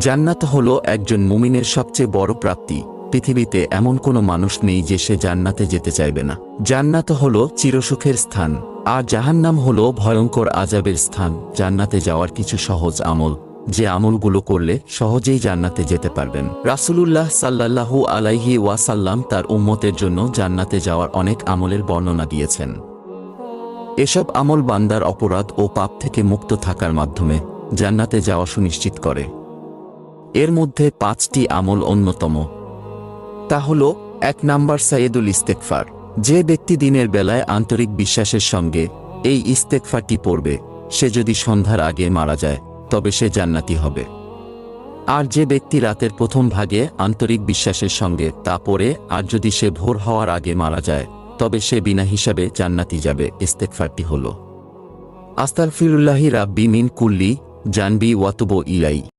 জান্নাত হলো একজন মুমিনের সবচেয়ে বড় প্রাপ্তি। পৃথিবীতে এমন কোনো মানুষ নেই যে সে জান্নাতে যেতে চাইবে না। জান্নাত হলো চিরসুখের স্থান, আর জাহান্নাম হলো ভয়ঙ্কর আযাবের স্থান। জান্নাতে যাওয়ার কিছু সহজ আমল, যে আমলগুলো করলে সহজেই জান্নাতে যেতে পারবেন। রাসূলুল্লাহ সাল্লাল্লাহু আলাইহি ওয়াসাল্লাম তার উম্মতের জন্য জান্নাতে যাওয়ার অনেক আমলের বর্ণনা দিয়েছেন। এসব আমল বান্দার অপরাধ ও পাপ থেকে মুক্ত থাকার মাধ্যমে জান্নাতে যাওয়া সুনিশ্চিত করে। এর মধ্যে 5টি আমল অন্যতম। তা হল 1 নাম্বার সাইয়্যিদুল ইস্তেগফার। যে ব্যক্তি দিনের বেলায় আন্তরিক বিশ্বাসের সঙ্গে এই ইস্তেগফারটি পড়বে, সে যদি সন্ধ্যার আগে মারা যায় তবে সে জান্নাতি হবে। আর যে ব্যক্তি রাতের প্রথম ভাগে আন্তরিক বিশ্বাসের সঙ্গে তা পড়ে আর যদি সে ভোর হওয়ার আগে মারা যায় তবে সে বিনা হিসাবে জান্নাতি যাবে। ইস্তেগফারটি হল আস্তাগফিরুল্লাহি রাব্বি মিন কুল্লি জানবি ওয়া তুবু ইলাই।